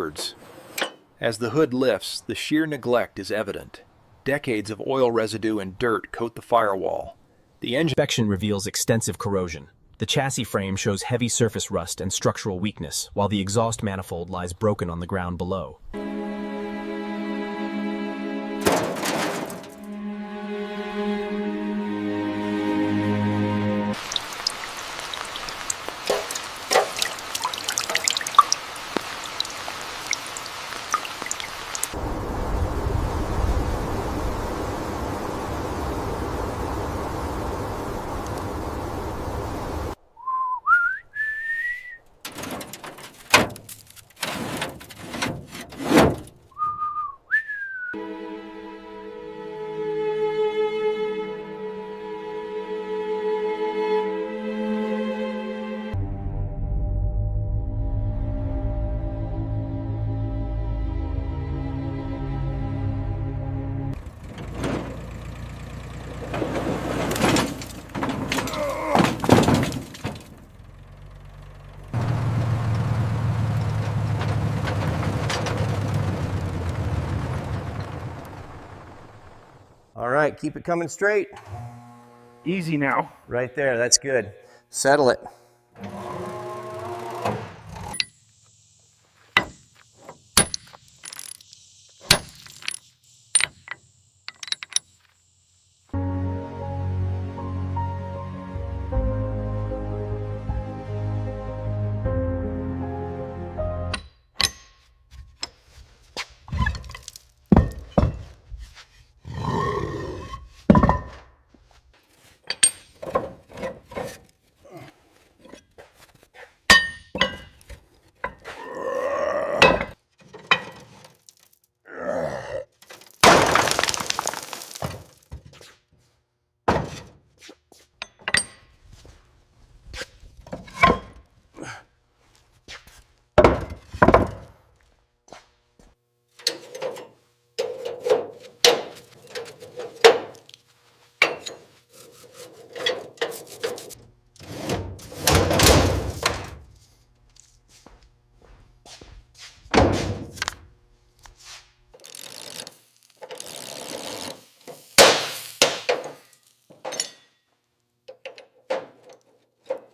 cupboards. As the hood lifts, the sheer neglect is evident. Decades of oil residue and dirt coat the firewall. The engine Inspection reveals extensive corrosion. The chassis frame shows heavy surface rust and structural weakness, while the exhaust manifold lies broken on the ground below. All right, keep it coming straight. Easy now. Right there, that's good. Settle it.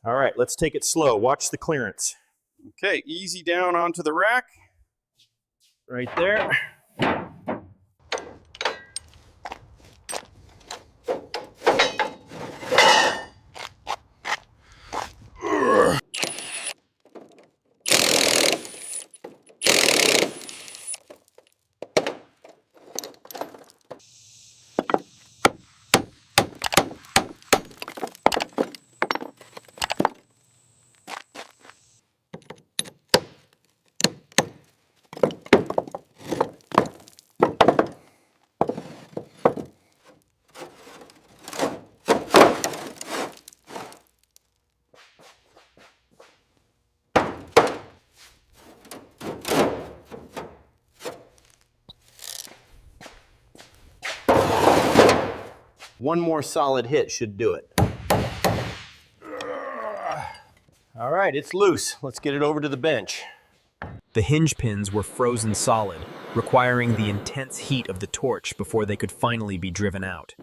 All right, let's take it slow. Watch the clearance. Okay, easy down onto the rack. Right there. One more solid hit should do it. All right, it's loose. Let's get it over to the bench. The hinge pins were frozen solid, requiring the intense heat of the torch before they could finally be driven out.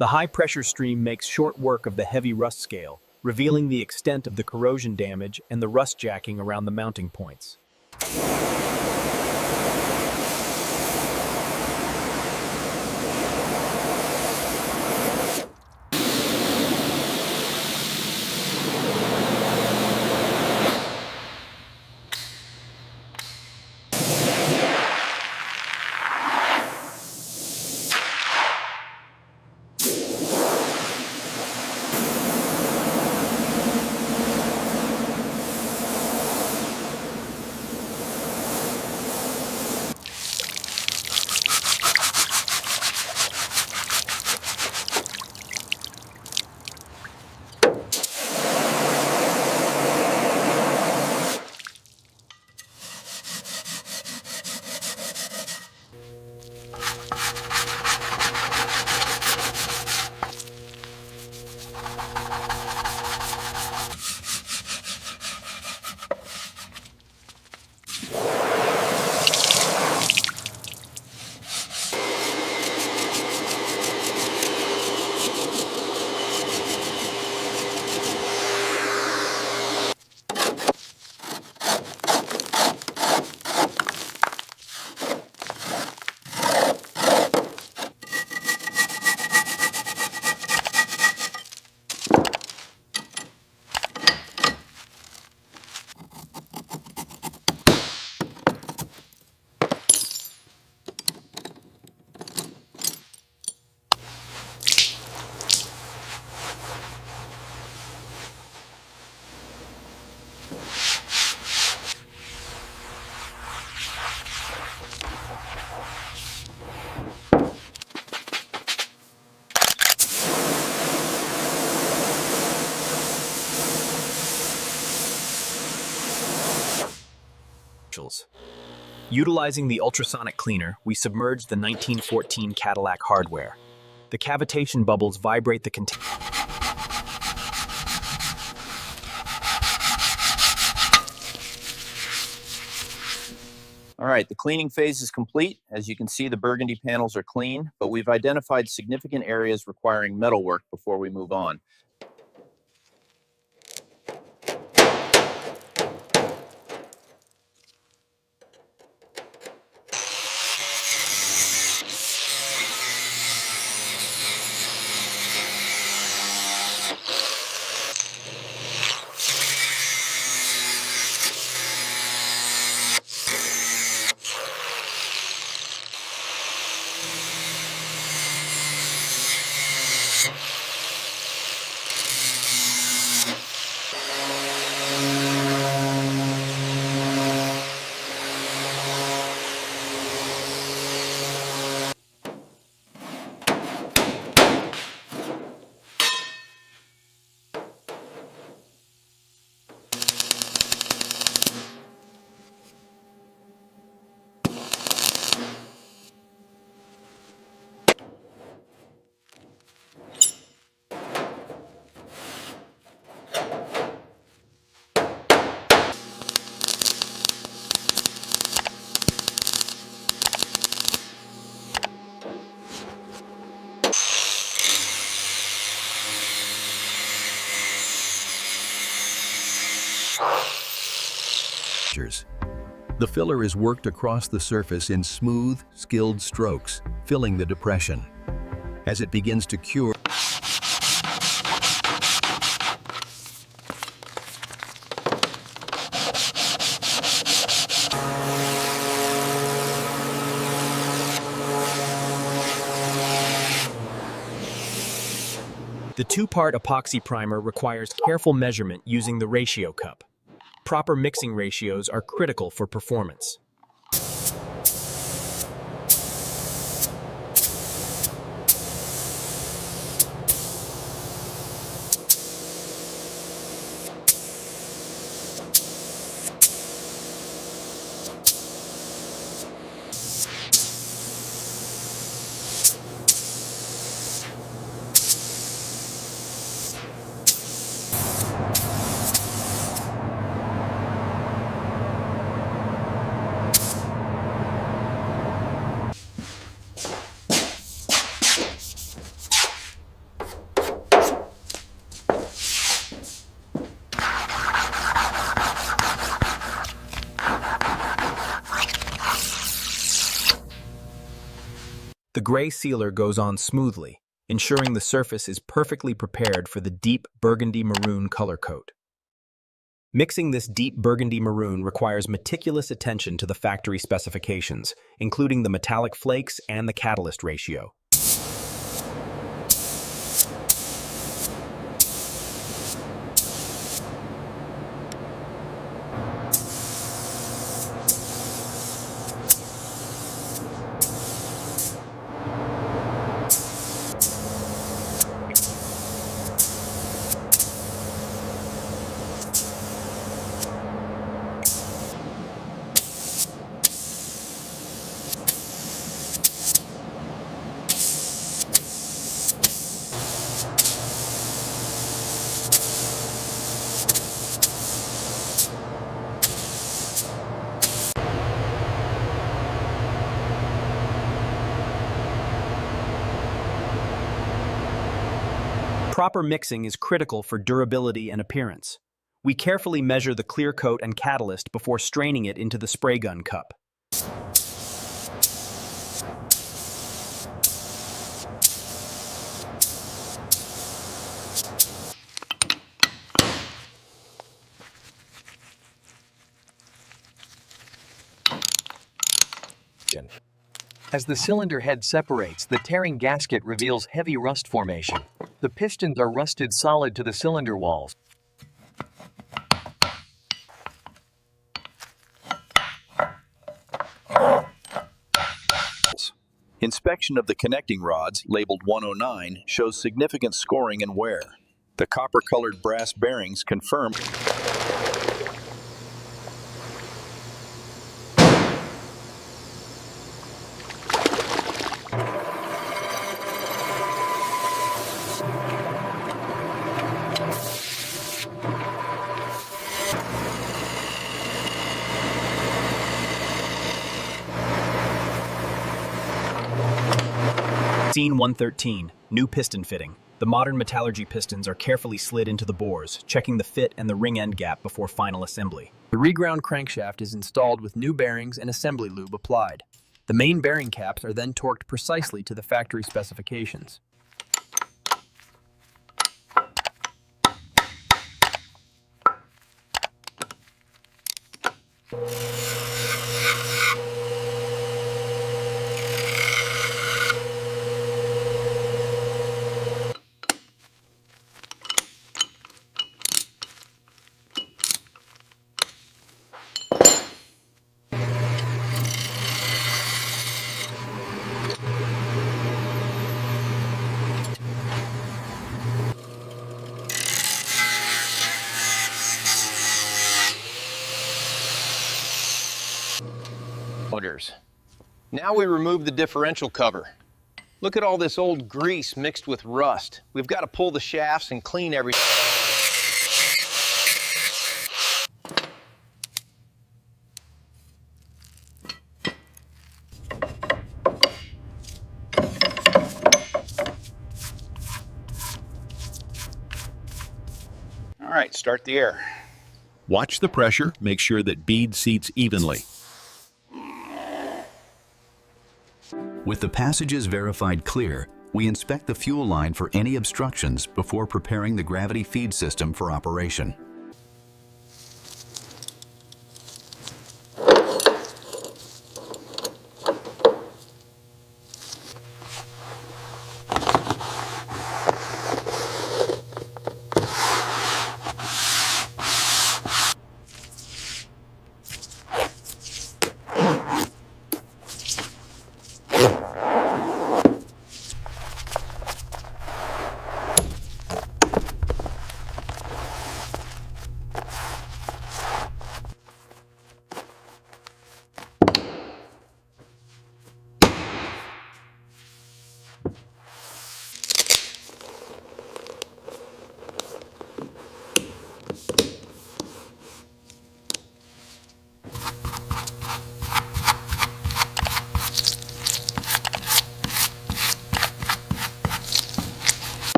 The high-pressure stream makes short work of the heavy rust scale, revealing the extent of the corrosion damage and the rust jacking around the mounting points. Utilizing the ultrasonic cleaner, we submerged the 1914 Cadillac hardware. The cavitation bubbles vibrate the container. All right, the cleaning phase is complete. As you can see, the burgundy panels are clean, but we've identified significant areas requiring metal work before we move on. The filler is worked across the surface in smooth, skilled strokes, filling the depression. As it begins to cure, The two-part epoxy primer requires careful measurement using the ratio cup. Proper mixing ratios are critical for performance. The gray sealer goes on smoothly, ensuring the surface is perfectly prepared for the deep burgundy maroon color coat. Mixing this deep burgundy maroon requires meticulous attention to the factory specifications, including the metallic flakes and the catalyst ratio. Proper mixing is critical for durability and appearance. We carefully measure the clear coat and catalyst before straining it into the spray gun cup. As the cylinder head separates, the tearing gasket reveals heavy rust formation. The pistons are rusted solid to the cylinder walls. Inspection of the connecting rods, labeled 109, shows significant scoring and wear. The copper-colored brass bearings confirm Scene 113, new piston fitting. The modern metallurgy pistons are carefully slid into the bores, checking the fit and the ring end gap before final assembly. The reground crankshaft is installed with new bearings and assembly lube applied. The main bearing caps are then torqued precisely to the factory specifications. Motors. Now we remove the differential cover. Look at all this old grease mixed with rust. We've got to pull the shafts and clean everything. All right, start the air. Watch the pressure, make sure that bead seats evenly. With the passages verified clear, we inspect the fuel line for any obstructions before preparing the gravity feed system for operation.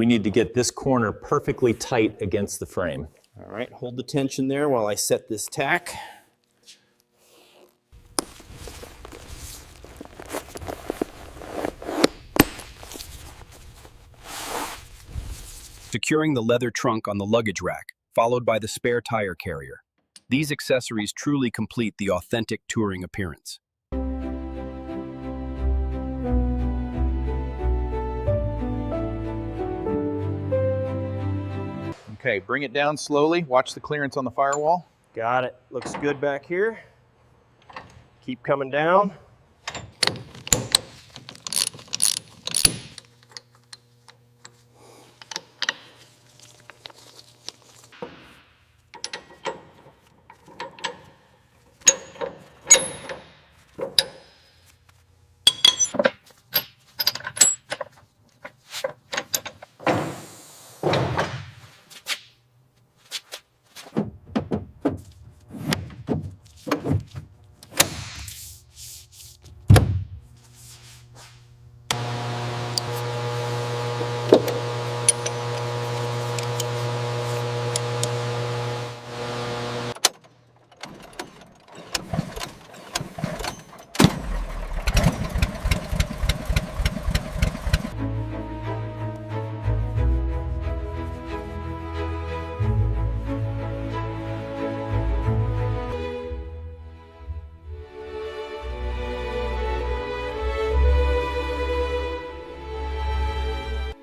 We need to get this corner perfectly tight against the frame. All right, hold the tension there while I set this tack. Securing the leather trunk on the luggage rack, followed by the spare tire carrier. These accessories truly complete the authentic touring appearance. Okay, bring it down slowly. Watch the clearance on the firewall. Got it. Looks good back here. Keep coming down.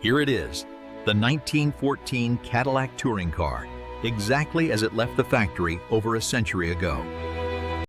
Here it is, the 1914 Cadillac Touring Car, exactly as it left the factory over a century ago.